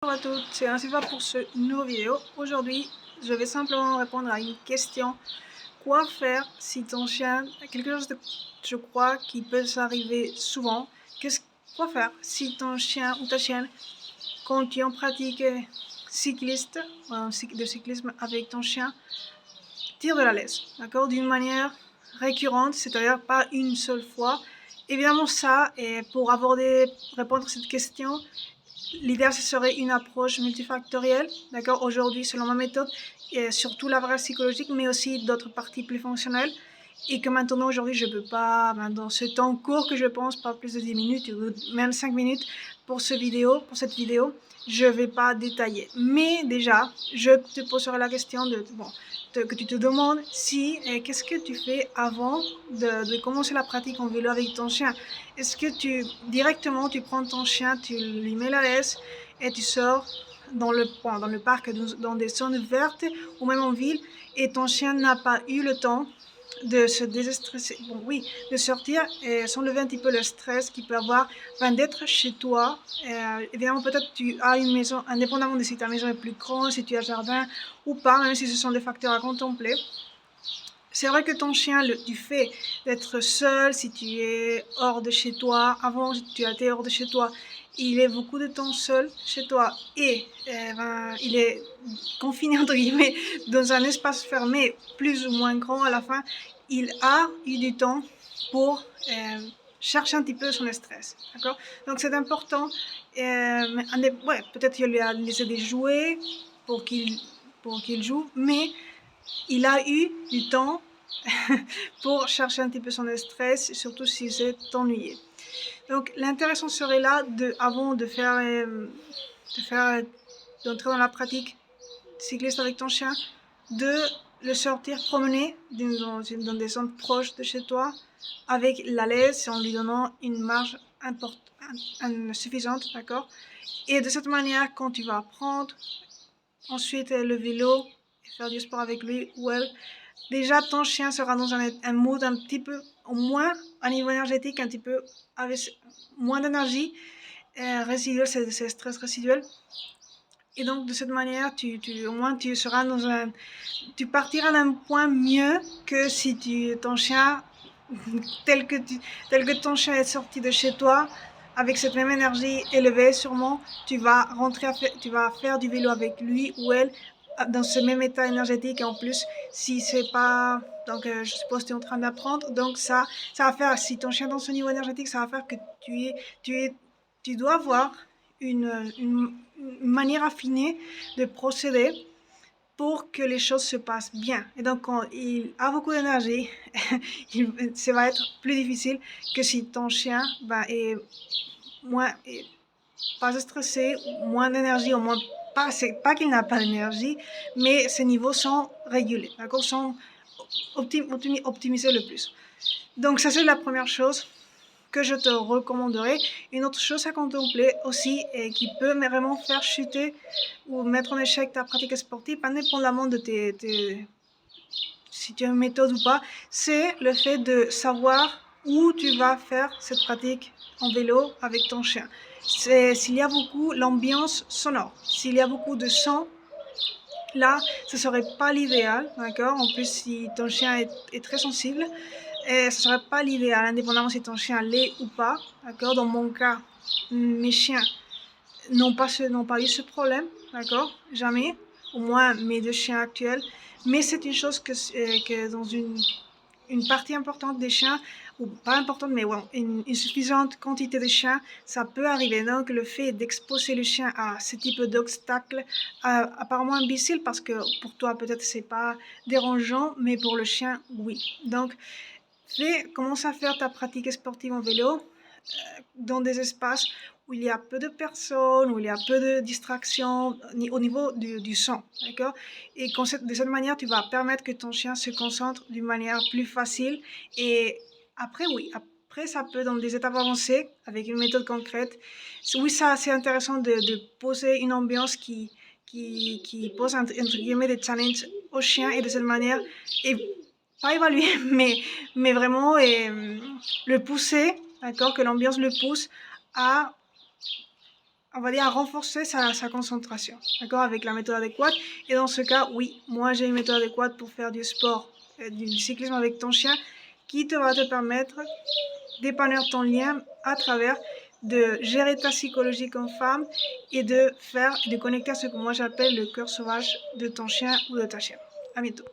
Bonjour à toutes, c'est Ansiva pour ce nouveau vidéo. Aujourd'hui, je vais simplement répondre à une question. Quoi faire si ton chien, quelque chose de, je crois, qui peut s'arriver souvent. Quoi faire si ton chien ou ta chienne, quand tu es en pratique cycliste, de cyclisme avec ton chien, tire de la laisse, d'accord, d'une manière récurrente, c'est-à-dire pas une seule fois. Évidemment, ça, et pour répondre à cette question, l'idéal, ce serait une approche multifactorielle, d'accord, aujourd'hui, selon ma méthode, et surtout la vraie psychologique, mais aussi d'autres parties plus fonctionnelles, et que maintenant, aujourd'hui, je ne peux pas, dans ce temps court que je pense, pas plus de 10 minutes, ou même 5 minutes pour cette vidéo, je ne vais pas détailler. Mais déjà, je te poserai la question que tu te demandes si, qu'est-ce que tu fais avant de commencer la pratique en vélo avec ton chien. Est-ce que directement, tu prends ton chien, tu lui mets la laisse et tu sors dans le parc, dans des zones vertes ou même en ville, et ton chien n'a pas eu le temps de se désestresser, bon oui, de sortir et s'enlever un petit peu le stress qu'il peut avoir, enfin, d'être chez toi. Évidemment, peut-être tu as une maison, indépendamment de si ta maison est plus grande, si tu as un jardin ou pas, même si ce sont des facteurs à contempler. C'est vrai que ton chien, du fait d'être seul, si tu es hors de chez toi, avant tu étais hors de chez toi, il est beaucoup de temps seul chez toi et il est confiné entre guillemets dans un espace fermé plus ou moins grand à la fin. Il a eu du temps pour chercher un petit peu son stress, d'accord? Donc c'est important. Ouais, peut-être qu'il lui a laissé des jouets pour qu'il joue, mais il a eu du temps pour chercher un petit peu son stress, surtout s'il s'est ennuyé. Donc l'intéressant serait là, avant d'entrer dans la pratique cycliste avec ton chien, de le sortir promener dans des zones proches de chez toi avec la laisse, en lui donnant une marge suffisante, d'accord? Et de cette manière, quand tu vas prendre ensuite le vélo et faire du sport avec lui ou elle, déjà ton chien sera dans un mode un petit peu, au moins à niveau énergétique, un petit peu avec moins d'énergie résiduelle, c'est stress résiduel. Et donc de cette manière, au moins tu seras tu partiras d'un point mieux que si ton chien, tel que ton chien est sorti de chez toi, avec cette même énergie élevée, sûrement, tu vas faire du vélo avec lui ou elle dans ce même état énergétique. Et en plus, si c'est pas, donc je suppose que tu es en train d'apprendre, donc ça va faire, si ton chien est dans ce niveau énergétique, ça va faire que tu dois avoir une manière affinée de procéder pour que les choses se passent bien. Et donc, quand il a beaucoup d'énergie, ça va être plus difficile que si ton chien est pas stressé, moins d'énergie, au moins pas, c'est pas qu'il n'a pas d'énergie, mais ses niveaux sont régulés, d'accord, sont optimisés le plus. Donc, ça, c'est la première chose que je te recommanderais. Une autre chose à contempler aussi, et qui peut vraiment faire chuter ou mettre en échec ta pratique sportive, indépendamment de si tu as une méthode ou pas, c'est le fait de savoir où tu vas faire cette pratique en vélo avec ton chien. S'il y a beaucoup l'ambiance sonore, s'il y a beaucoup de son, là, ce serait pas l'idéal, d'accord? En plus, si ton chien est très sensible, et ce serait pas l'idéal, indépendamment si ton chien l'est ou pas, d'accord? Dans mon cas, mes chiens n'ont pas eu ce problème, d'accord? Jamais. Au moins mes deux chiens actuels. Mais c'est une chose que dans une partie importante des chiens, ou pas importante, mais ouais, une suffisante quantité de chiens, ça peut arriver. Donc, le fait d'exposer le chien à ce type d'obstacle, apparemment imbécile, parce que pour toi, peut-être, c'est pas dérangeant, mais pour le chien, oui. Donc, commence à faire ta pratique sportive en vélo dans des espaces où il y a peu de personnes, où il y a peu de distractions au niveau du son, d'accord? Et de cette manière, tu vas permettre que ton chien se concentre d'une manière plus facile. Et après, oui, après, ça peut, dans des étapes avancées, avec une méthode concrète, oui, ça, c'est intéressant de poser une ambiance qui pose, entre guillemets, des challenges au chien, et de cette manière, et pas évaluer, mais vraiment le pousser, d'accord, que l'ambiance le pousse à on va dire, à renforcer sa concentration, d'accord, avec la méthode adéquate. Et dans ce cas, oui, moi j'ai une méthode adéquate pour faire du sport, du cyclisme avec ton chien, qui va te permettre d'épanouir ton lien à travers de gérer ta psychologie comme femme et de connecter à ce que moi j'appelle le cœur sauvage de ton chien ou de ta chienne. À bientôt.